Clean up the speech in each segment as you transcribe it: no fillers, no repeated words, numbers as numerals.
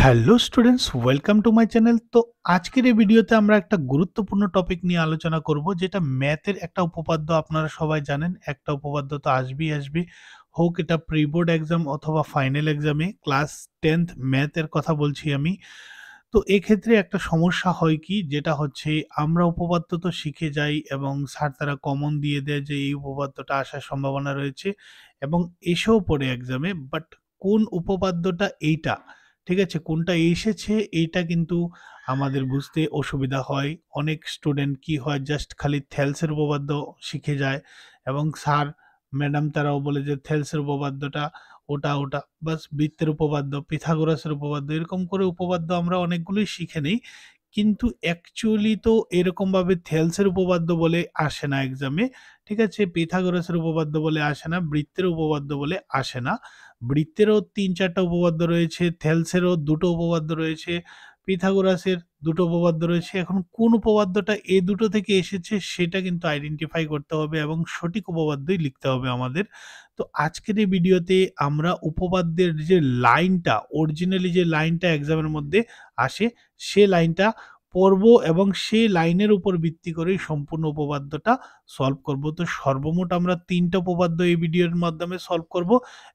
Hello students, welcome to my channel. তো আজকের এই ভিডিওতে আমরা একটা গুরুত্বপূর্ণ টপিক নিয়ে আলোচনা করব, যেটা ম্যাথের একটা উপপাদ্য। আপনারা সবাই জানেন একটা উপপাদ্য তো আসবেই আসবে, হোক এটা প্রি বোর্ড এক্সাম অথবা ফাইনাল এক্সামে। ক্লাস 10th ম্যাথের কথা বলছি আমি। তো এক্ষেত্রে একটা সমস্যা হয় কি, যেটা হচ্ছে আমরা উপপাদ্য তো শিখে যাই এবং স্যার তারা কমন দিয়ে দেয় যে এই উপপাদ্যটা আসার সম্ভাবনা রয়েছে এবং এসেও পড়ে এক্সামে। বাট কোন উপপাদ্যটা এইটা, ঠিক আছে, কোনটা এসেছে এইটা কিন্তু আমাদের বুঝতে অসুবিধা হয়। অনেক স্টুডেন্ট কি হয়, জাস্ট খালি থেলসের উপপাদ্য শিখে যায় এবং স্যার ম্যাডাম তারাও বলে যে থেলসের উপপাদ্যটা ওটা ওটা বাস। বৃত্তের উপপাদ্য, পিথাগোরাসের উপপাদ্য, এরকম করে উপপাদ্য আমরা অনেকগুলোই শিখে নেই, কিন্তু অ্যাকচুয়ালি তো এরকম ভাবে থেলসের উপপাদ্য বলে আসে না এক্সামে। ঠিক আছে, পিথাগোরাসের উপপাদ্য বলে আসে না, বৃত্তের উপপাদ্য বলে আসে না। বৃত্তেরও ৩-৪টা উপপাদ্য রয়েছে, থেলসেরও ২টো উপপাদ্য রয়েছে, পিথাগোরাসের ২টো উপপাদ্য রয়েছে। এখন কোন উপপাদ্যটা এই দুটো থেকে এসেছে সেটা কিন্তু আইডেন্টিফাই করতে হবে এবং সঠিক উপপাদ্যই লিখতে হবে আমাদের। তো আজকের এই ভিডিওতে আমরা উপপাদ্যের যে লাইনটা, অরিজিনালি যে লাইনটা এক্সামের মধ্যে আসে, সে লাইনটা পড়ব এবং সেই লাইনের উপর ভিত্তি করেই সম্পূর্ণ উপপাদ্যটা সলভ করব। তো সর্বমোট আমরা ৩টা উপপাদ্য এই ভিডিওর মাধ্যমে সলভ করব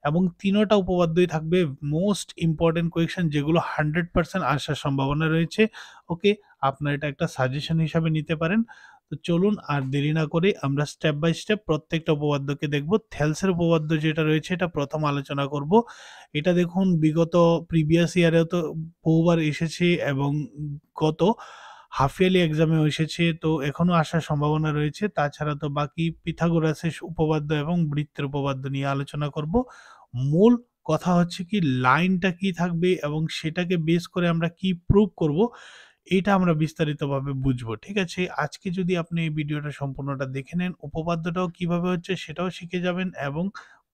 এবং ৩টা উপপাদ্যই থাকবে মোস্ট ইম্পর্টেন্ট কোয়েশ্চেন, যেগুলো 100% আসার সম্ভাবনা রয়েছে। ওকে, আপনারা এটা একটা সাজেশন হিসাবে নিতে পারেন। তো চলুন আর দেরি না করে আমরা স্টেপ বাই স্টেপ প্রত্যেকটা উপপাদ্যকে দেখব। থেলসের উপপাদ্য যেটা রয়েছে এটা প্রথম আলোচনা করব। এটা দেখুন বিগত প্রিভিয়াস ইয়ারেও তো বহুবার এসেছে এবং গত হাফ ইয়ারলি এক্সামেও এসেছে, তো এখনো আসার সম্ভাবনা রয়েছে। তাছাড়া তো বাকি পিথাগোরাসের উপপাদ্য এবং বৃত্তের উপপাদ্য নিয়ে আলোচনা করব। মূল কথা হচ্ছে কি, লাইনটা কি থাকবে এবং সেটাকে বেস করে আমরা কি প্রুভ করব, এটা আমরা বিস্তারিতভাবে বুঝবো। ঠিক আছে, আজকে যদি আপনি এই ভিডিওটা সম্পূর্ণটা দেখে নেন, উপপাদ্যটাও কিভাবে হচ্ছে সেটাও শিখে যাবেন এবং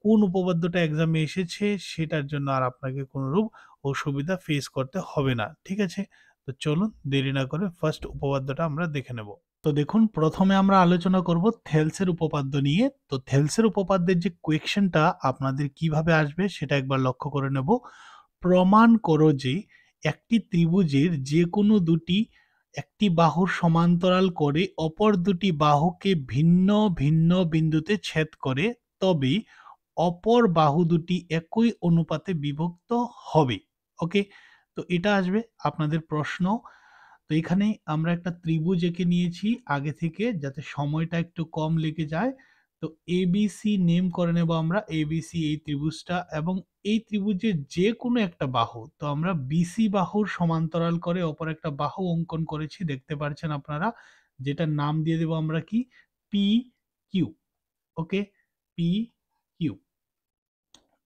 কোন উপপাদ্যটা এক্সামে এসেছে সেটার জন্য আর আপনাকে কোনোরূপ অসুবিধা ফেস করতে হবে না। ঠিক আছে, তো চলুন দেরি না করে ফার্স্ট উপপাদ্যটা আমরা দেখে নেব। তো দেখুন, প্রথমে আমরা আলোচনা করব থেলসের উপপাদ্য নিয়ে। তো থেলসের উপপাদ্যের যে কোয়েশ্চেনটা আপনাদের কিভাবে আসবে সেটা একবার লক্ষ্য করে নেব। প্রমাণ করো যে একটি ত্রিভুজের যে কোনো দুটি একটি বাহুর সমান্তরাল করে অপর দুটি বাহুকে ভিন্ন ভিন্ন বিন্দুতে ছেদ করে, তবে অপর বাহু দুটি একই অনুপাতে বিভক্ত হবে। ওকে, তো এটা আসবে আপনাদের প্রশ্ন। তো এখানে আমরা একটা ত্রিভুজ এঁকে নিয়েছি আগে থেকে, যাতে সময়টা একটু কম লেগে যায়। তো এবিসি নেম করে নেব আমরা, এবিসি এই ত্রিভুজটা, এবং এই ত্রিভুজের যে কোনো একটা বাহু, তো আমরা বিসি বাহুর সমান্তরাল করে অপর একটা বাহু অঙ্কন করেছি, দেখতে পাচ্ছেন আপনারা, যেটার নাম দিয়ে দেব আমরা কি, পি কিউ। ওকে, পি কিউ।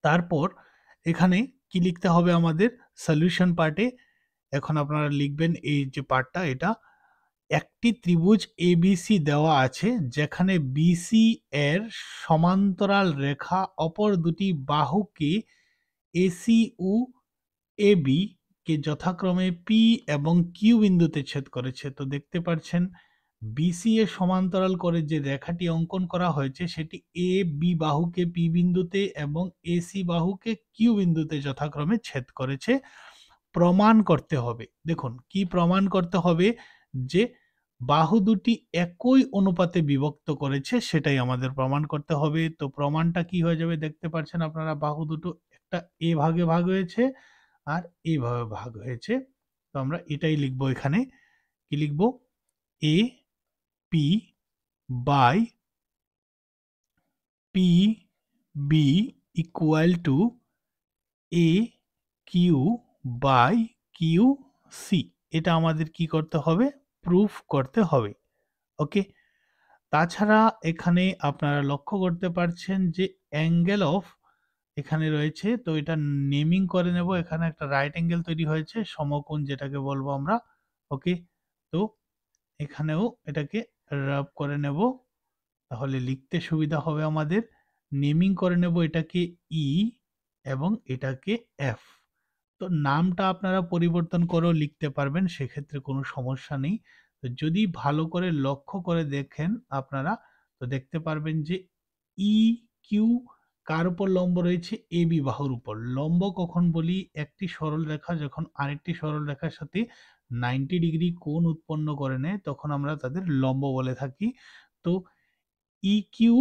তারপর এখানে কি লিখতে হবে আমাদের সলিউশন পার্টে, এখন আপনারা লিখবেন এই যে পার্টটা, এটা একটি ত্রিভুজ এবিসি দেওয়া আছে, যেখানে বিসি এর সমান্তরাল রেখা অপর দুটি বাহুকে এসি ও এবি কে যথাক্রমে পি এবং কিউ বিন্দুতে ছেদ করেছে। তো দেখতে পাচ্ছেন বিসি এর সমান্তরাল করে যে রেখাটি অঙ্কন করা হয়েছে সেটি এ বি বাহুকে পি বিন্দুতে এবং এসি বাহুকে কিউ বিন্দুতে যথাক্রমে ছেদ করেছে। প্রমাণ করতে হবে, দেখুন কি প্রমাণ করতে হবে, যে বাহু দুটি একই অনুপাতে বিভক্ত করেছে, সেটাই আমাদের প্রমাণ করতে হবে। তো প্রমাণটা কি হয়ে যাবে, দেখতে পাচ্ছেন আপনারা, বাহু দুটো একটা এ ভাগে ভাগ হয়েছে আর এইভাবে ভাগ হয়েছে। তো আমরা এটাই লিখবো এখানে, কি লিখবো, A P by P B equal to A Q by Q C. এটা আমাদের কি করতে হবে, প্রুফ করতে হবে। ওকে, তাছাড়া এখানে আপনারা লক্ষ্য করতে পারছেন যে অ্যাঙ্গেল অফ এখানে রয়েছে, তো এটা নেমিং করে নেব। এখানে একটা রাইট অ্যাঙ্গেল তৈরি হয়েছে, সমকোণ যেটাকে বলবো আমরা। ওকে, তো এখানেও এটাকে রাব করে নেব, তাহলে লিখতে সুবিধা হবে আমাদের। নেমিং করে নেব এটাকে ই এবং এটাকে এফ। তো নামটা আপনারা পরিবর্তন করেও লিখতে পারবেন, সেক্ষেত্রে কোনো সমস্যা নেই। তো যদি ভালো করে লক্ষ্য করে দেখেন আপনারা, তো দেখতে পারবেন যে ই কিউ কার উপর লম্ব রয়েছে? এবি বাহুর উপর। লম্ব কখন বলি? একটি সরল রেখা যখন আরেকটি সরল রেখার সাথে 90 ডিগ্রি কোণ উৎপন্ন করে নেয় তখন আমরা তাদের লম্ব বলে থাকি। তো ই কিউ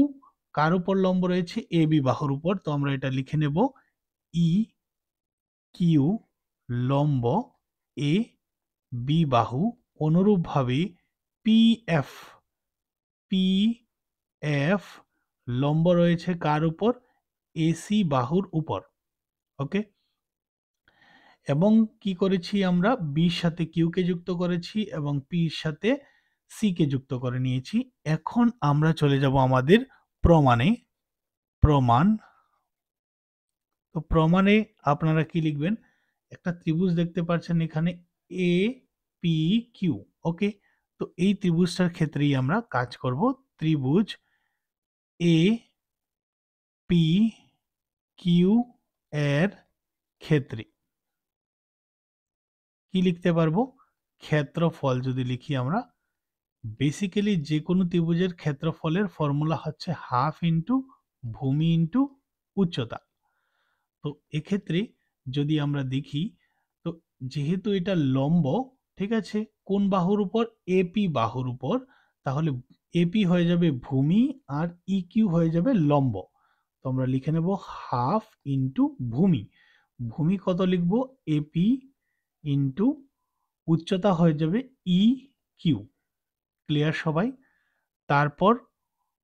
কার উপর লম্ব রয়েছে? এবি বাহুর উপর। তো আমরা এটা লিখে নেব ই কিউ লম্ব এ বি বাহু। অনুরূপভাবে পি এফ পি এফ লম্ব রয়েছে কার উপর? এসি বাহুর উপর। ওকে, এবং কি করেছি আমরা? বির সাথে কিউ কে যুক্ত করেছি এবং পির সাথে সি কে যুক্ত করে নিয়েছি। এখন আমরা চলে যাব আমাদের প্রমাণে। প্রমাণ। তো প্রমাণে আপনারা কি লিখবেন? একটা ত্রিভুজ দেখতে পাচ্ছেন এখানে এ পি কিউ। ওকে, তো এই ত্রিভুজটার ক্ষেত্রেই আমরা কাজ করব। ত্রিভুজ এ পি কিউ এর ক্ষেত্রে কি লিখতে পারবো? ক্ষেত্রফল যদি লিখি আমরা, বেসিক্যালি যে কোনো ত্রিভুজের ক্ষেত্রফলের ফর্মুলা হচ্ছে হাফ ইন্টু ভূমি ইন্টু উচ্চতা। তো এক্ষেত্রে যদি আমরা দেখি, তো যেহেতু এটা লম্ব, ঠিক আছে, কোন বাহুর উপর? এপি বাহুর উপর, তাহলে এপি হয়ে যাবে ভূমি আর ইকিউ হয়ে যাবে লম্ব। তো আমরা লিখে নেব হাফ ইন্টু ভূমি। ভূমি কত লিখবো? এপি ইন্টু উচ্চতা হয়ে যাবে ই কিউ। ক্লিয়ার সবাই? তারপর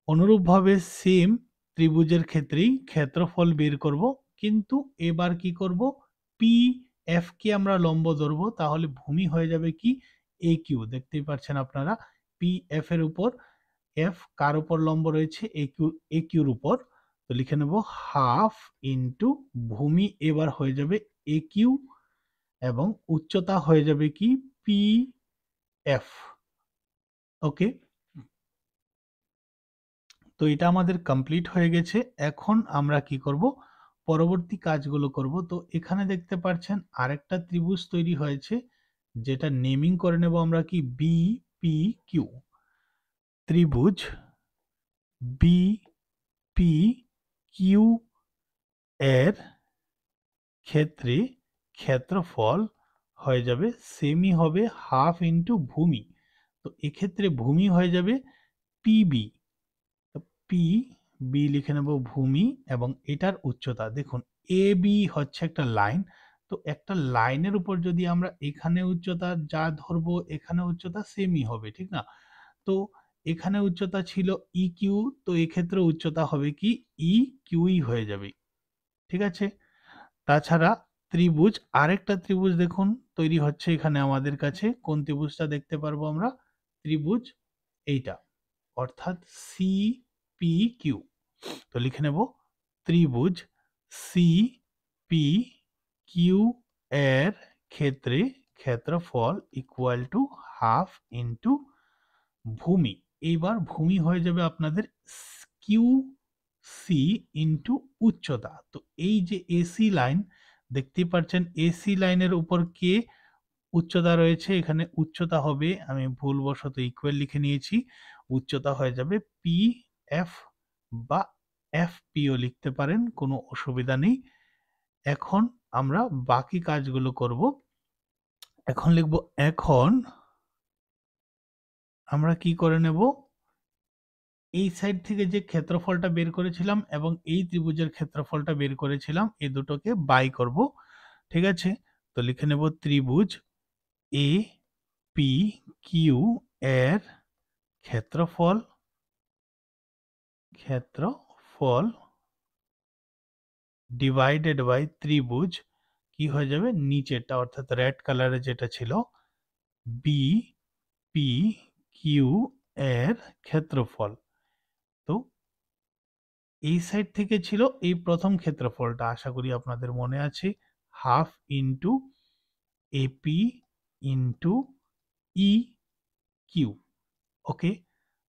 অনুরূপভাবে সেম ত্রিভুজের ক্ষেত্রেই ক্ষেত্রফল বের করব, কিন্তু এবার কি করব? পি এফ কে আমরা লম্ব ধরবো, তাহলে ভূমি হয়ে যাবে কি? এ কিউ। দেখতেই পাচ্ছেন আপনারা, পি এফ এর উপর, এফ কার উপর লম্ব রয়েছে? এ কিউর উপর। তো লিখে নেব হাফ ইন্টু ভূমি এবার হয়ে যাবে এ কিউ এবং উচ্চতা হয়ে যাবে কি? P F. ওকে, তো এটা আমাদের কমপ্লিট হয়ে গেছে। এখন আমরা কি করব? পরবর্তী কাজগুলো করব। তো এখানে দেখতে পাচ্ছেন আরেকটা ত্রিভুজ তৈরি হয়েছে, যেটা নেমিং করে নেব আমরা কি? B P Q. ত্রিভুজ বি পি কিউ এর ক্ষেত্রে ক্ষেত্রফল হয়ে যাবে সেমই হবে হাফ ইন্টু ভূমি। তো এক্ষেত্রে ভূমি হয়ে যাবে পিবি। পি বি লিখে নেব ভূমি এবং এটার উচ্চতা। দেখুন এ বি হচ্ছে একটা লাইন, তো একটা লাইনের উপর যদি আমরা এখানে উচ্চতা যা ধরবো এখানে উচ্চতা সেমই হবে, ঠিক না? তো এখানে উচ্চতা ছিল ই কিউ, তো এক্ষেত্রে উচ্চতা হবে কি? ই কিউই হয়ে যাবে, ঠিক আছে? তাছাড়া ত্রিভুজ, আরেকটা ত্রিভুজ দেখুন তৈরি হচ্ছে এখানে আমাদের কাছে। কোন ত্রিভুজটা দেখতে পারবো আমরা? ত্রিভুজ এইটা, অর্থাৎ সি পি কিউ। তো লিখে নেব ত্রিভুজ সি পি কিউ এর ক্ষেত্রে ক্ষেত্রফল ইকুয়াল টু হাফ ইন্টু ভূমি। এইবার ভূমি হয়ে যাবে আপনাদের কিউ সি ইন্টু উচ্চতা। তো এই যে এসি লাইন দেখতেই পাচ্ছেন, এসি লাইনের উপর কে উচ্চতা রয়েছে? এখানে উচ্চতা হবে, আমি ভুলবশত ইকুয়াল লিখে নিয়েছি, উচ্চতা হয়ে যাবে পি এফ বা এফ পিও লিখতে পারেন, কোনো অসুবিধা নেই। এখন আমরা বাকি কাজগুলো করব। এখন লিখব, এখন আমরা কি করে নেব? এই সাইড থেকে যে ক্ষেত্রফলটা বের করেছিলাম এবং এই ত্রিভুজের ক্ষেত্রফলটা বের করেছিলাম, এই দুটোকে বাই করব, ঠিক আছে? তো লিখে নেব ত্রিভুজ এ পি কিউ এর ক্ষেত্রফল ক্ষেত্রফল ডিভাইডেড বাই ত্রিভুজ কি হয়ে যাবে? নিচেরটা অর্থাৎ রেড কালারে যেটা ছিল, বি পি কিউ এর ক্ষেত্রফল। তো এই সাইড থেকে ছিল এই প্রথম ক্ষেত্রফলটা, আশা করি আপনাদের মনে আছে, half into AP into E Q. Okay,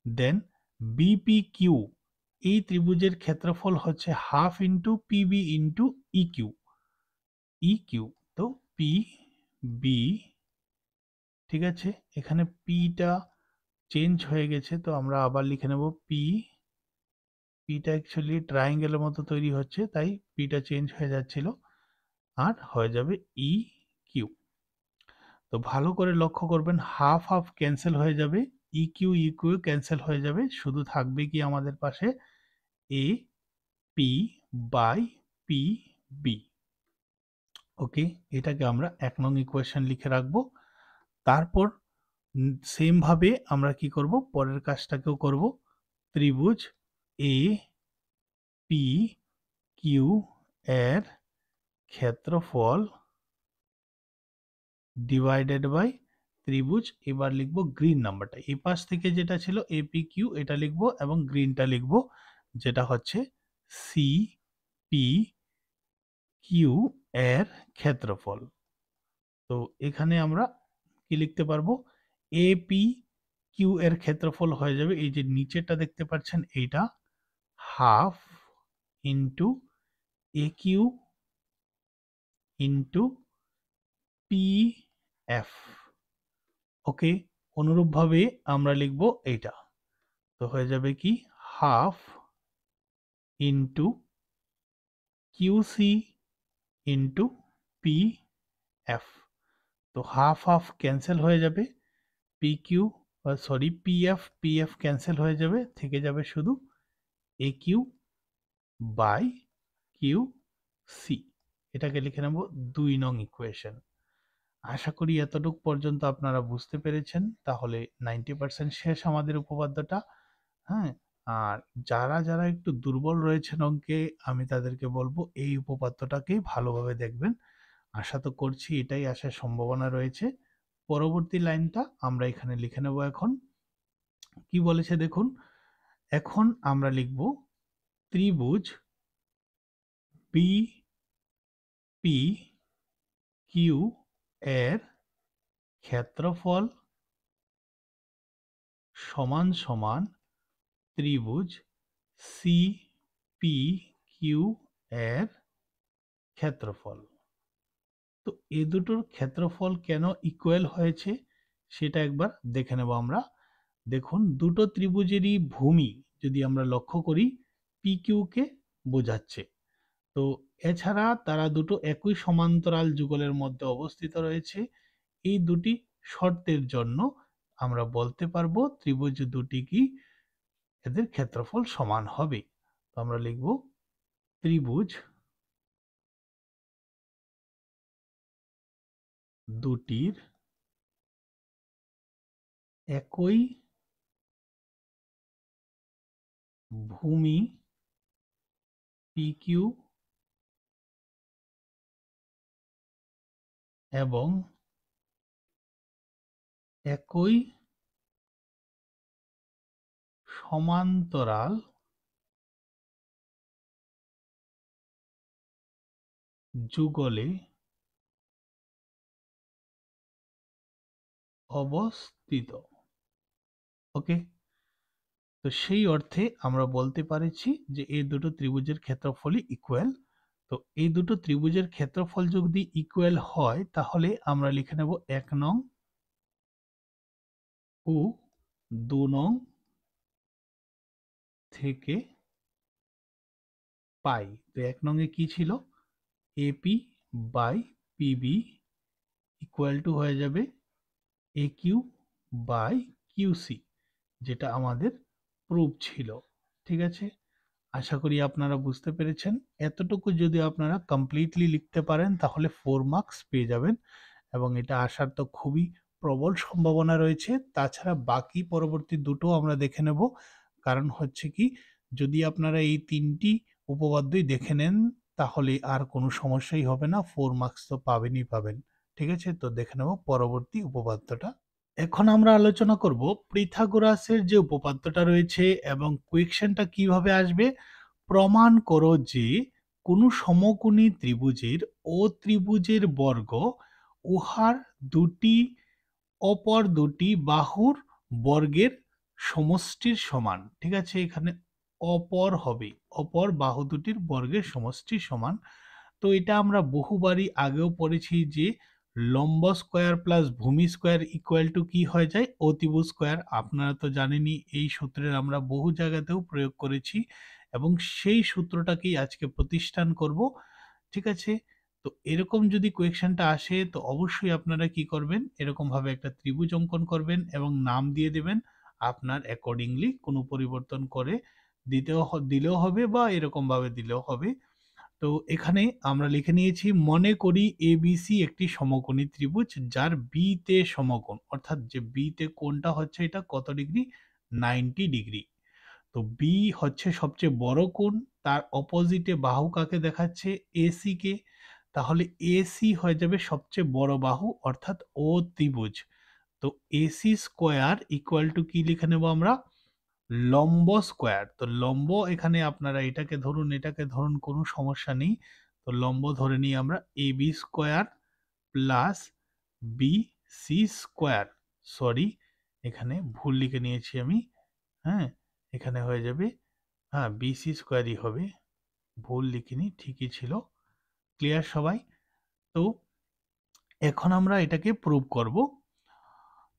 then BP Q, এই ত্রিভুজের ক্ষেত্রফল হচ্ছে half into PB into E Q. E Q, তো পি বি, ঠিক আছে? এখানে পিটা চেঞ্জ হয়ে গেছে, তো আমরা আবার লিখে নেব পি পিটা অ্যাকচুয়ালি ট্রায়াঙ্গেলের মতো তৈরি হচ্ছে, তাই পিটা চেঞ্জ হয়ে যাচ্ছিল, আর হয়ে যাবে ই কিউ। তো ভালো করে লক্ষ্য করবেন, হাফ হাফ ক্যান্সেল হয়ে যাবে, ই কিউ ক্যান্সেল হয়ে যাবে, শুধু থাকবে কি আমাদের পাশে A P by P B. Okay, এটাকে আমরা 1 নং ইকুয়েশন লিখে রাখবো। তারপর সেম ভাবে আমরা কি করব, পরের কাজটাকেও করব। ত্রিভুজ এ পি কিউ এর ক্ষেত্রফল ডিভাইডেড বাই ত্রিভুজ, এবার লিখব গ্রিন নাম্বারটা, এই পাশ থেকে যেটা ছিল এপি কিউ এটা লিখব, এবং গ্রিনটা লিখব যেটা হচ্ছে সি পি কিউ এর ক্ষেত্রফল। তো এখানে আমরা কি লিখতে পারবো, এপি কিউ এর ক্ষেত্রফল হয়ে যাবে, এই যে নিচেরটা দেখতে পাচ্ছেন এইটা, half into A Q into P F. Okay, অনুরূপভাবে আমরা লিখব এইটা, তো হয়ে যাবে কি half into QC into P F. তো হাফ হাফ ক্যান্সেল হয়ে যাবে, P Q sorry P F cancel হয়ে যাবে, থেকে যাবে শুধু A Q by Q C. এটাকে লিখে নেব 2 নং ইকুয়েশন। আশা করি এতটুক পর্যন্ত আপনারা বুঝতে পেরেছেন, তাহলে 90% শেষ আমাদের উপপাদ্যটা। হ্যাঁ, আর যারা যারা একটু দুর্বল রয়েছেন অঙ্কে, আমি তাদেরকে বলবো এই উপপাদ্যটাকে ভালোভাবে দেখবেন। আশা তো করছি এটাই আসার সম্ভাবনা রয়েছে। পরবর্তী লাইনটা আমরা এখানে লিখে নেব। এখন কি বলেছে দেখুন, এখন আমরা লিখব ত্রিভুজ বি পি কিউ এর ক্ষেত্রফল সমান সমান ত্রিভুজ সি পি কিউ এর ক্ষেত্রফল। তো এ দুটোর ক্ষেত্রফল কেন ইকুয়াল হয়েছে সেটা একবার দেখে নেব আমরা। দেখুন, দুটো ত্রিভুজেরই ভূমি যদি আমরা লক্ষ্য করি পি কিউ কে বোঝাচ্ছে। তো এছাড়া তারা দুটো একই সমান্তরাল যুগলের মধ্যে অবস্থিত রয়েছে। এই দুটি শর্তের জন্য আমরা বলতে পারবো ত্রিভুজ দুটি কি এদের ক্ষেত্রফল সমান হবে। তো আমরা লিখব ত্রিভুজ দুটির একই ভূমি পি কিউ এবং একই সমান্তরাল যুগলে অবস্থিত। ওকে, তো সেই অর্থে আমরা বলতে পারছি যে এই দুটো ত্রিভুজের ক্ষেত্রফলই ইকুয়াল। তো এই দুটো ত্রিভুজের ক্ষেত্রফল যদি ইকুয়াল হয় তাহলে আমরা লিখে নেব 1 নং ও 2 নং থেকে পাই। তো 1 নং এ কি ছিল, AP by PB equal to হয়ে যাবে এ কিউ বাই কিউসি, যেটা আমাদের প্রুফ ছিল। ঠিক আছে, আশা করি আপনারা বুঝতে পেরেছেন। এতটুকু যদি আপনারা কমপ্লিটলি লিখতে পারেন তাহলে 4 মার্কস পেয়ে যাবেন, এবং এটা আসার তো খুবই প্রবল সম্ভাবনা রয়েছে। তাছাড়া বাকি পরবর্তী দুটো আমরা দেখে নেব, কারণ হচ্ছে কি যদি আপনারা এই 3টি উপপাদ্যই দেখে নেন তাহলে আর কোনো সমস্যাই হবে না, 4 মার্কস তো পাবেনই পাবেন। ঠিক আছে, তো দেখে নেব পরবর্তী উপপাদ্যটা। এখন আমরা আলোচনা করব পিথাগোরাসের যে উপপাদ্যটা রয়েছে এবং কোয়েকশনটা কিভাবে আসবে। প্রমাণ করো যে কোনো সমকোণী ত্রিভুজের ও ত্রিভুজের বর্গ উহার দুটি অপর দুটি বাহুর বর্গের সমষ্টির সমান। ঠিক আছে, এখানে অপর হবে, অপর বাহু দুটির বর্গের সমষ্টির সমান। তো এটা আমরা বহুবারই আগেও পড়েছি যে লম্ব স্কয়ার প্লাস ভূমি স্কয়ার ইকুয়াল টু কি হয়ে যায়, অতিভুজ স্কয়ার। আপনারা তো জানেনই, এই সূত্রের আমরা বহু জায়গাতেও প্রয়োগ করেছি এবং সেই সূত্রটাকেই আজকে প্রতিষ্ঠান করব। ঠিক আছে? তো এরকম যদি কোয়েকশনটা আসে তো অবশ্যই আপনারা কি করবেন, এরকম ভাবে একটা ত্রিভুজ অঙ্কন করবেন এবং নাম দিয়ে দেবেন আপনার অ্যাকর্ডিংলি, কোনো পরিবর্তন করে দিলেও হবে বা এরকম ভাবে দিলেও হবে। তো এখানে আমরা লিখে নিয়েছি, মনে করি এবিসি একটি সমকোণী ত্রিভুজ যার বি তে সমকোণ, অর্থাৎ যে বি তে কোণটা হচ্ছে এটা কত ডিগ্রি, 90 ডিগ্রি। তো বি হচ্ছে সবচেয়ে বড় কোণ, তার অপোজিটে বাহু কাকে দেখাচ্ছে, এসি কে। তাহলে এসি হয়ে যাবে সবচেয়ে বড় বাহু, অর্থাৎ ও ত্রিভুজ। তো এসি স্কোয়ার ইকুয়াল টু কি লিখে নেব আমরা, লম্ব স্কোয়ার। তো লম্ব এখানে আপনারা এটাকে ধরুন, কোনো সমস্যা নেই। তো লম্ব ধরে নিই আমরা A B square plus B C square. Sorry, এখানে ভুল লিখে নিয়েছি আমি। হ্যাঁ, এখানে হয়ে যাবে, হ্যাঁ বি সি স্কোয়ারই হবে, ভুল লিখিনি, ঠিকই ছিল। ক্লিয়ার সবাই? তো এখন আমরা এটাকে প্রুভ করব।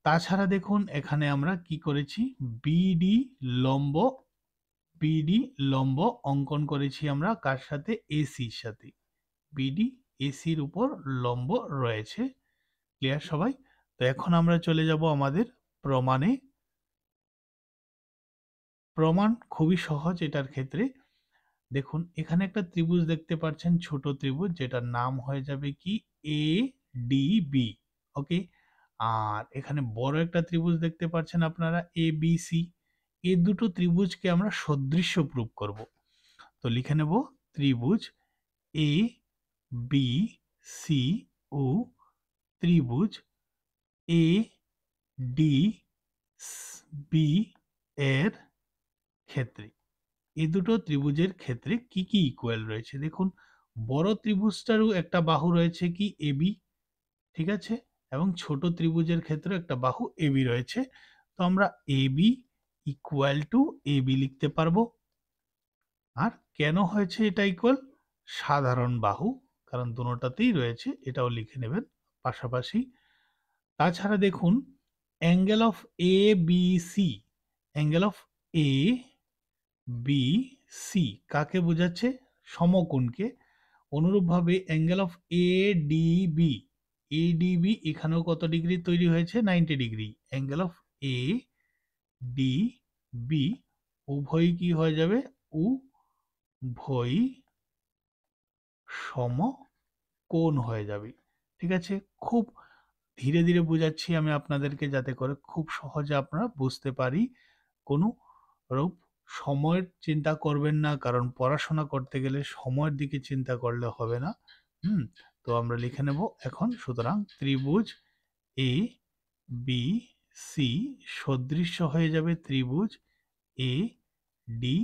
তাছাড়া দেখুন এখানে আমরা কি করেছি, বিডি লম্ব, বিডি লম্ব অঙ্কন করেছি আমরা কার সাথে, এসির সাথে। বিডি এসির উপর লম্ব রয়েছে। ক্লিয়ার সবাই? তো এখন আমরা চলে যাব আমাদের প্রমাণে। প্রমাণ খুবই সহজ এটার ক্ষেত্রে। দেখুন এখানে একটা ত্রিভুজ দেখতে পাচ্ছেন, ছোট ত্রিভুজ, যেটার নাম হয়ে যাবে কি, এ ডি বি। ওকে। আর এখানে বড় একটা ত্রিভুজ দেখতে পাচ্ছেন আপনারা, এ বি সি। এই দুটো ত্রিভুজকে আমরা সদৃশ্য প্রুভ করব। তো লিখে নেব ত্রিভুজ এ বি সি ও ত্রিভুজ এ ডি বি এর ক্ষেত্রে, এই দুটো ত্রিভুজের ক্ষেত্রে কি কি ইকুয়াল রয়েছে। দেখুন বড় ত্রিভুজটারও একটা বাহু রয়েছে কি, এবি। ঠিক আছে? এবং ছোট ত্রিভুজের ক্ষেত্রে একটা বাহু এবি রয়েছে। তো আমরা এবি ইকুয়াল টু এবি লিখতে পারবো। আর কেন হয়েছে এটা ইকুয়াল, সাধারণ বাহু, কারণ দুটোটাতেই রয়েছে, এটাও লিখে নেবেন পাশাপাশি। তাছাড়া দেখুন angle of A B C, angle of A B C কাকে বোঝাচ্ছে, সমকোণকে। অনুরূপভাবে angle of A D B, A D B এখানেও কত ডিগ্রি তৈরি হয়েছে, 90 ডিগ্রি। Angle of A D B উভয়ই কি হয়ে যাবে, উভয়ই সমকোণ হয়ে যাবে। ঠিক আছে? খুব ধীরে ধীরে বোঝাচ্ছি আমি আপনাদেরকে, যাতে করে খুব সহজে আপনারা বুঝতে পারি। কোনো রূপ সময়ের চিন্তা করবেন না, কারণ পড়াশোনা করতে গেলে সময়ের দিকে চিন্তা করলে হবে না। তো আমরা লিখে নেব এখন, সুতরাং ত্রিভুজ এ বি সি সদৃশ্য হয়ে যাবে ত্রিভুজ এ ডি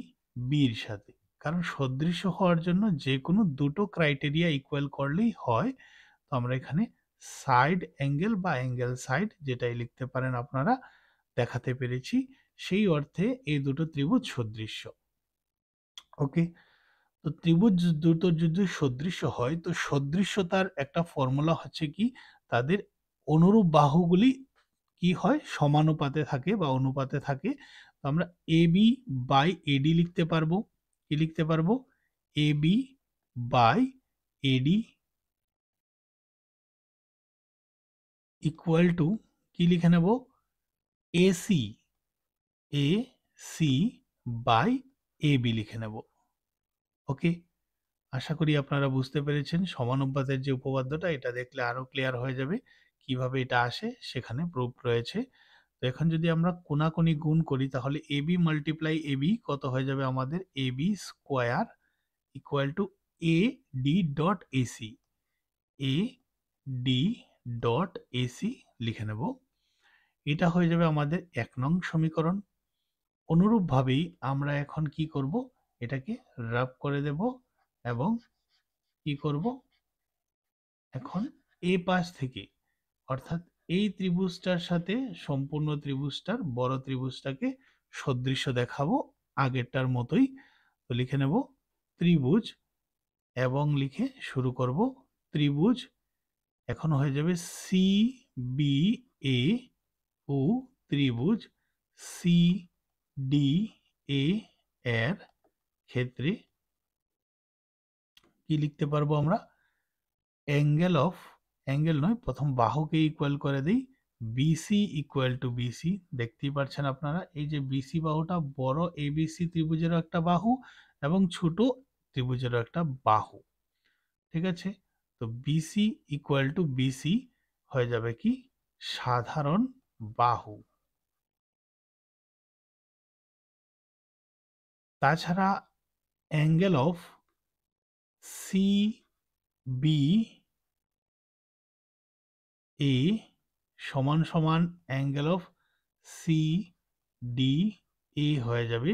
বির সাথে। কারণ সদৃশ্য হওয়ার জন্য যে কোনো দুটো ক্রাইটেরিয়া ইকুয়াল করলেই হয়। তো আমরা এখানে সাইড অ্যাঙ্গেল বা অ্যাঙ্গেল সাইড যেটাই লিখতে পারেন আপনারা, দেখাতে পেরেছি। সেই অর্থে এই দুটো ত্রিভুজ সদৃশ্য। ওকে। তো ত্রিভুজ দুটো যদি সদৃশ্য হয়, তো সদৃশ্যতার একটা ফর্মুলা হচ্ছে কি, তাদের অনুরূপ বাহুগুলি কি হয়, সমানুপাতে থাকে বা অনুপাতে থাকে। তো আমরা এবি বাই এডি লিখতে পারবো। কি লিখতে পারবো, AB by AD equal to কি লিখে নেব, AC, A C by AB লিখে নেব। ওকে। আশা করি আপনারা বুঝতে পেরেছেন। সমানুপাতের যে উপপাদ্যটা, এটা দেখলে আরো ক্লিয়ার হয়ে যাবে কিভাবে এটা আসে, সেখানে প্রুফ রয়েছে। তো এখন যদি আমরা কোনাকুনি গুণ করি, তাহলে এবি মাল্টিপ্লাই এবি কত হয়ে যাবে আমাদের, AB square equal to A D dot AC, A D dot AC লিখে নেব। এটা হয়ে যাবে আমাদের 1 নং সমীকরণ। অনুরূপভাবেই আমরা এখন কি করব, এটাকে রাব করে দেব এবং কি করব, এখন এই পাশ থেকে, অর্থাৎ এই ত্রিভুজটার সাথে সম্পূর্ণ ত্রিভুজটার বড় ত্রিভুজটাকে সদৃশ্য দেখাবো আগেরটার মতোই। তো লিখে নেব ত্রিভুজ এবং লিখে শুরু করব ত্রিভুজ। এখন হয়ে যাবে সি বি এ ও ত্রিভুজ সি ডি এ এর ক্ষেত্রে কি লিখতে পারবো আমরা? অ্যাঙ্গেল নয়, প্রথম বাহুকে ইকুয়াল করে দিই, বিসি ইকুয়াল টু বিসি। দেখতেই পাচ্ছেন আপনারা, এই যে বিসি বাহুটা বড় এবিসি ত্রিভুজেরও একটা বাহু এবং ছোট ত্রিভুজেরও একটা বাহু। ঠিক আছে, তো বিসি ইকুয়াল টু বিসি হয়ে যাবে কি? সাধারণ বাহু। তাছাড়া angle of C B A সমান সমান angle of C D A হয়ে যাবে,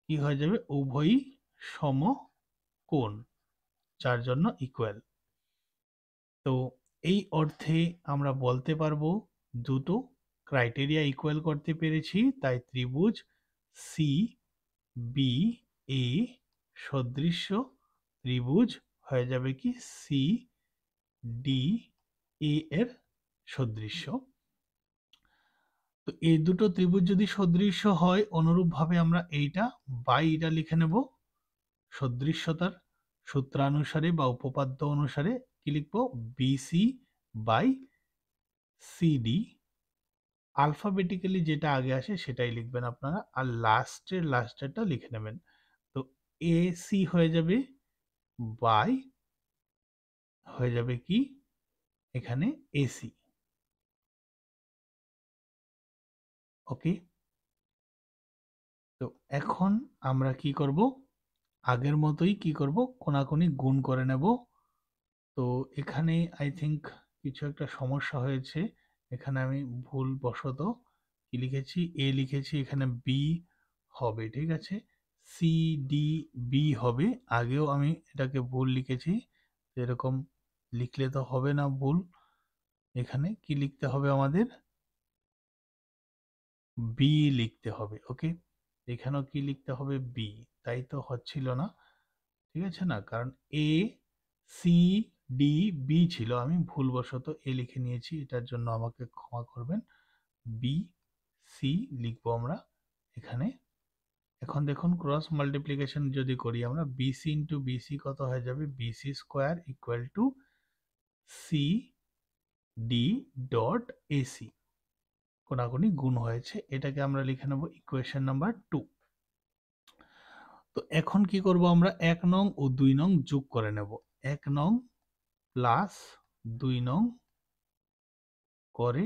কি হয়ে যাবে? উভয়ই সমকোণ, যার জন্য ইকুয়াল। তো এই অর্থে আমরা বলতে পারবো দুটো ক্রাইটেরিয়া ইকুয়াল করতে পেরেছি, তাই ত্রিভুজ সি বি এ সদৃশ্য ত্রিভুজ হয়ে যাবে কি? সি ডি এ এর সদৃশ্য। তো এই দুটো ত্রিভুজ যদি সদৃশ্য হয়, অনুরূপভাবে আমরা এইটা বাই এটা লিখে নেব। সদৃশ্যতার সূত্রানুসারে বা উপপাদ্য অনুসারে কি লিখবো? BC by CD. আলফাবেটিক্যালি যেটা আগে আসে সেটাই লিখবেন আপনারা, আর লাস্টেরটা লিখে নেবেন। তো এসি হয়ে যাবে বাই হয়ে যাবে কি এখানে এসি। ওকে, তো এখন আমরা কি করব? আগের মতোই কি করব? কোনাকুনি গুণ করে নেব। তো এখানে আই থিংক কিছু একটা সমস্যা হয়েছে। এখানে আমি ভুলবশত কি লিখেছি? এ লিখেছি, এখানে বি হবে। ঠিক আছে, সি ডি বি হবে। আগেও আমি এটাকে ভুল লিখেছি, এরকম লিখলে তো হবে না, ভুল। এখানে কি লিখতে হবে আমাদের? বি লিখতে হবে। ওকে, এখানেও কি লিখতে হবে? বি। তাই তো হচ্ছিল না, ঠিক আছে না, কারণ এ সি ডি বি ছিল, আমি ভুলবশত এ লিখে নিয়েছি, এটার জন্য আমাকে ক্ষমা করবেন। বি সি লিখবো আমরা এখানে। এখন দেখুন, ক্রস মাল্টিপ্লিকেশন যদি করি আমরা, বিসি ইন্টু বিসি কত হয়ে যাবে? BC square equal to C D dot AC. কোনাকুনি গুণ হয়েছে, এটাকে আমরা লিখে নেব ইকুয়েশন নাম্বার 2। তো এখন কি করব আমরা? 1 নং ও 2 নং যোগ করে নেব। 1 নং প্লাস 2 নং করে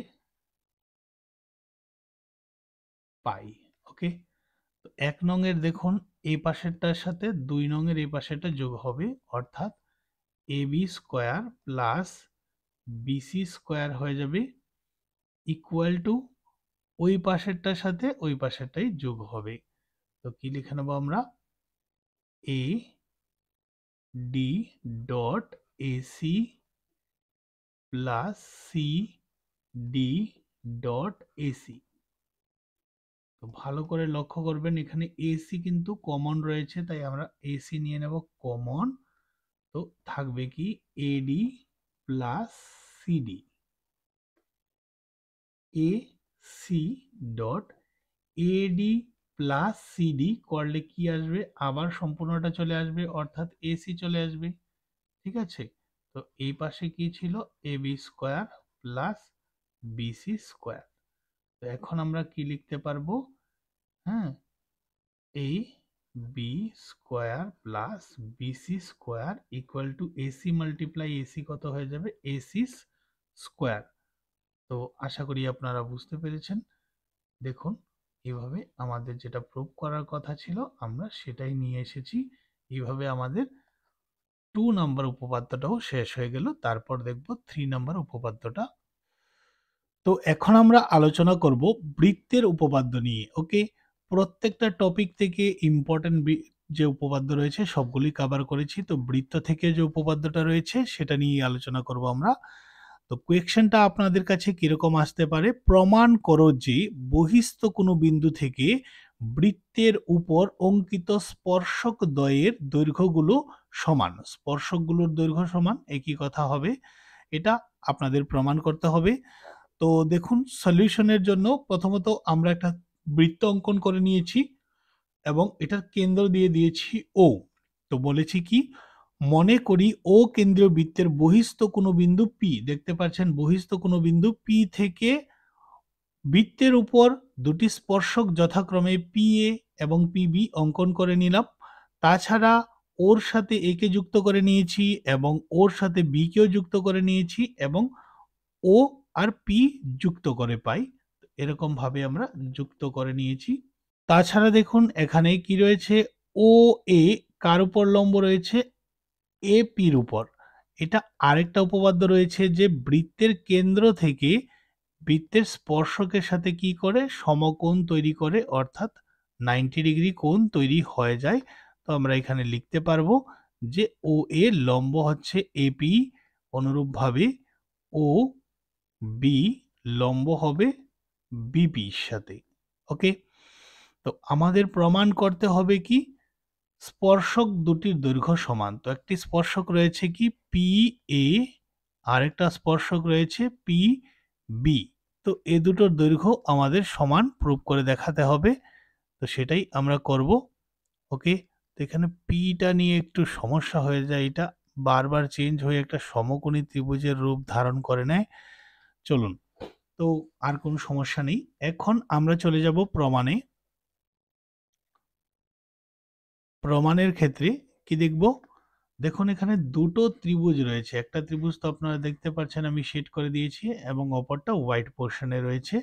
পাই। ওকে, তো 1 নং এর দেখুন এই পাশেরটার সাথে 2 নং এর এই পাশেরটা যোগ হবে, অর্থাৎ AB square plus BC square হয়ে যাবে ইকুয়াল টু ওই পাশেরটার সাথে ওই পাশেরটাই যোগ হবে। তো কি লিখে নেব আমরা? A D dot AC plus C D dot AC. তো ভালো করে লক্ষ্য করবেন, এখানে এসি কিন্তু কমন রয়েছে, তাই আমরা এসি নিয়ে নেব কমন। তো থাকবে কি? AD plus CD. A C dot AD plus CD করলে কি আসবে? আবার সম্পূর্ণটা চলে আসবে, অর্থাৎ এসি চলে আসবে। ঠিক আছে, তো এই পাশে কি ছিল? AB square plus BC square. তো এখন আমরা কি লিখতে পারবো? হ্যাঁ, A B square plus BC square equal to AC multiply AC কত হয়ে যাবে? AC square. তো আশা করি আপনারা বুঝতে পেরেছেন। দেখুন, এভাবে আমাদের যেটা প্রুভ করার কথা ছিল আমরা সেটাই নিয়ে এসেছি। এইভাবে আমাদের 2 নাম্বার উপপাদ্যটাও শেষ হয়ে গেল। তারপর দেখব 3 নাম্বার উপপাদ্যটা। তো এখন আমরা আলোচনা করব বৃত্তের উপপাদ্য নিয়ে। ওকে, প্রত্যেকটা টপিক থেকে ইম্পর্টেন্ট যে উপপাদ্য রয়েছে সবগুলি কভার করেছি। তো বৃত্ত থেকে যে উপপাদ্যটা রয়েছে সেটা নিয়ে আলোচনা করব আমরা। তো কোয়েশ্চেনটা আপনাদের কাছে কিরকম আসতে পারে? প্রমাণ করো যে বহিস্থ কোনো বিন্দু থেকে বৃত্তের উপর অঙ্কিত স্পর্শক দ্বয়ের দৈর্ঘ্যগুলো সমান। স্পর্শকগুলোর দৈর্ঘ্য সমান, একই কথা হবে। এটা আপনাদের প্রমাণ করতে হবে। তো দেখুন, সলিউশনের জন্য প্রথমত আমরা একটা বৃত্ত অঙ্কন করে নিয়েছি। এবং এটার কেন্দ্র দিয়ে দিয়েছি ও। তো বলেছি কি, মনে করি ও কেন্দ্রীয় বৃত্তের বহিস্থ কোনো বিন্দু পি, দেখতে পাচ্ছেন বহিস্থ কোনো বিন্দু পি থেকে বৃত্তের উপর দুটি স্পর্শক যথাক্রমে পি এ এবং পিবি অঙ্কন করে নিলাম। তাছাড়া ওর সাথে এ কে যুক্ত করে নিয়েছি এবং ওর সাথে বি কেও যুক্ত করে নিয়েছি এবং ও আর পি যুক্ত করে পাই। এরকম ভাবে আমরা যুক্ত করে নিয়েছি। তাছাড়া দেখুন এখানে কি রয়েছে, ও এ কার উপর লম্ব রয়েছে, এ পির উপর। এটা আরেকটা উপপাদ্য রয়েছে যে বৃত্তের কেন্দ্র থেকে বৃত্তের স্পর্শকের সাথে কি করে, সমকোণ তৈরি করে, অর্থাৎ 90 ডিগ্রি কোণ তৈরি হয়ে যায়। তো আমরা এখানে লিখতে পারবো যে ও এ লম্ব হচ্ছে এপি, অনুরূপভাবে ও বি লম্ব হবে বিপির সাথে। ওকে, তো আমাদের প্রমাণ করতে হবে কি, স্পর্শক দুটির দৈর্ঘ্য সমান। তো একটি স্পর্শক রয়েছে কি পি এ, আরেকটা স্পর্শক রয়েছে পি বি। তো এ দুটোর দৈর্ঘ্য আমাদের সমান প্রুভ করে দেখাতে হবে। তো সেটাই আমরা করব। ওকে, তো এখানে পিটা নিয়ে একটু সমস্যা হয়ে যায়, এটা বারবার চেঞ্জ হয়ে একটা সমকোণী ত্রিভুজের রূপ ধারণ করে নেয়। চলুন, তো আর কোনো সমস্যা নেই। এখন আমরা চলে যাব প্রমাণে। প্রমাণের ক্ষেত্রে কি দেখব, দেখুন এখানে দুটো ত্রিভুজ রয়েছে। একটা ত্রিভুজ তো আপনারা দেখতে পাচ্ছেন আমি শেড করে দিয়েছি এবং অপরটা হোয়াইট পোর্শনে রয়েছে।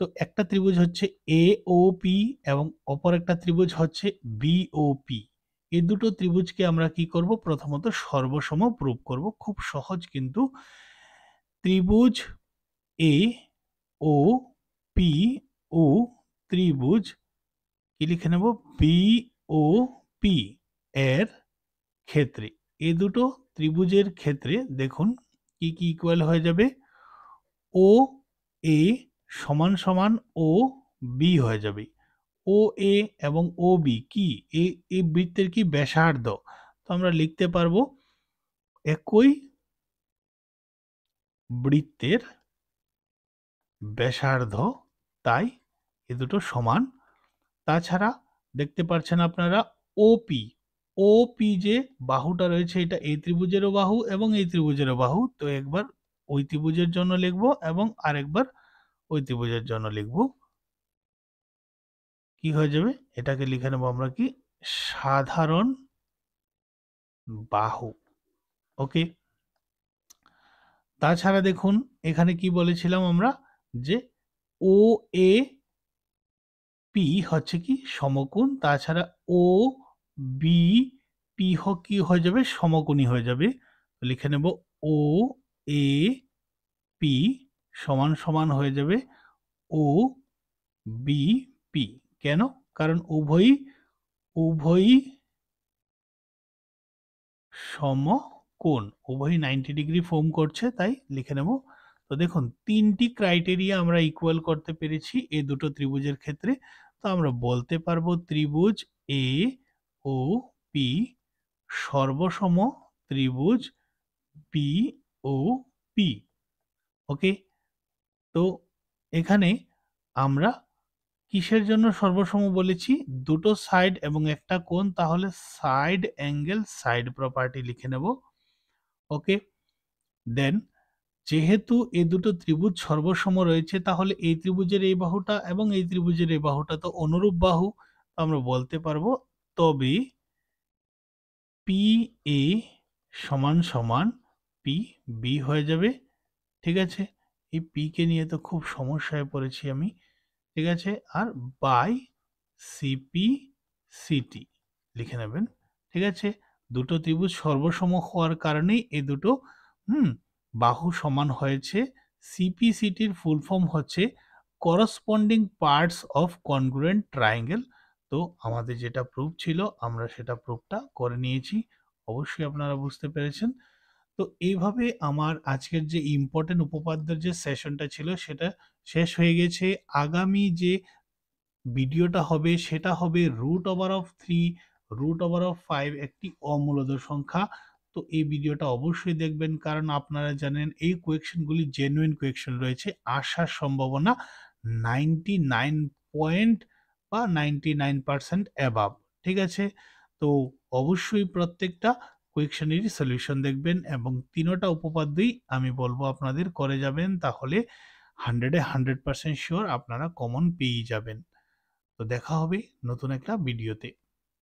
তো একটা ত্রিভুজ হচ্ছে এ ও পি এবং অপর একটা ত্রিভুজ হচ্ছে বি ও পি। এই দুটো ত্রিভুজকে আমরা কি করব, প্রথমত সর্বসম প্রুভ করব। খুব সহজ কিন্তু। ত্রিভুজ এ ও পি ও ত্রিভুজ কি লিখে নেব, বি ও পি এর ক্ষেত্রে, এই দুটো ত্রিভুজের ক্ষেত্রে দেখুন কি কি ইকুয়াল হয়ে যাবে, ও এ সমান সমান ও বি হয়ে যাবে। ও এ এবং ও বি কি, এই বৃত্তের কি ব্যাসার্ধ। তো আমরা লিখতে পারবো একই বৃত্তের ব্যাসার্ধ, তাই এ দুটো সমান। তাছাড়া দেখতে পাচ্ছেন আপনারা ওপি, ওপি যে বাহুটা রয়েছে এটা এই ত্রিভুজেরও বাহু এবং এই ত্রিভুজেরও বাহু। তো একবার ওই ত্রিভুজের জন্য লিখব এবং আরেকবার ওই ত্রিভুজের জন্য লিখব। কি হয়ে যাবে, এটাকে লিখে নেব আমরা কি, সাধারণ বাহু। ওকে, তাছাড়া দেখুন এখানে কি বলেছিলাম আমরা, যে ও এ পি হচ্ছে কি সমকোণ, তাছাড়া ও বি পি কি হয়ে যাবে, সমকোণী হয়ে যাবে। লিখে নেব ও এ পি সমান সমান হয়ে যাবে ও বি পি। কেন, কারণ উভয়ই উভয়ই সমকোণ, উভয়ই 90 ডিগ্রি ফর্ম করছে, তাই লিখে নেব। তো দেখুন তিনটি ক্রাইটেরিয়া আমরা ইকুয়াল করতে পেরেছি এই দুটো ত্রিভুজের ক্ষেত্রে। তো আমরা বলতে পারবো ত্রিভুজ এ ও পি সর্বসম ত্রিভুজ পি ও পি। ওকে, তো এখানে আমরা কিসের জন্য সর্বসম বলেছি, দুটো সাইড এবং একটা কোণ, তাহলে সাইড অ্যাঙ্গেল সাইড প্রপার্টি লিখে নেব। ওকে, দেন যেহেতু এই দুটো ত্রিভুজ সর্বসম রয়েছে, তাহলে এই ত্রিভুজের এই বাহুটা এবং এই ত্রিভুজের এই বাহুটা তো অনুরূপ বাহু। আমরা বলতে পারবো তবে পি এ সমান সমান পি বি হয়ে যাবে। ঠিক আছে, এই পি কে নিয়ে তো খুব সমস্যায় পড়েছি আমি। ঠিক আছে, আর বাই সিপি সিটি লিখে নেবেন। ঠিক আছে, দুটো ত্রিভুজ সর্বসম হওয়ার কারণেই এই দুটো বাহু সমান হয়েছে। সিপি সিটির ফুল ফর্ম হচ্ছে corresponding parts of congruent triangle. তো আমাদের যেটা প্রুফ ছিল আমরা সেটা প্রুফটা করে নিয়েছি, অবশ্যই আপনারা বুঝতে পেরেছেন। তো এইভাবে আমার আজকের যে ইম্পর্টেন্ট উপপাদ্যের যে সেশনটা ছিল সেটা শেষ হয়ে গেছে। আগামী যে ভিডিওটা হবে সেটা হবে √3 √5 একটি অমূলদ সংখ্যা। তো এই ভিডিওটা অবশ্যই দেখবেন, কারণ আপনারা জানেন এই কোয়েকশনগুলি জেনুইন কোয়েকশন রয়েছে, আসার সম্ভাবনা 99 বা 99% অ্যাবাভ। ঠিক আছে? তো অবশ্যই প্রত্যেকটা কোয়েকশনেরই সলিউশন দেখবেন এবং ৩ টা উপপাদ্যই আমি বলব আপনাদের করে যাবেন, তাহলে 100 এ 100% সিউর আপনারা কমন পেয়েই যাবেন। তো দেখা হবে নতুন একটা ভিডিওতে।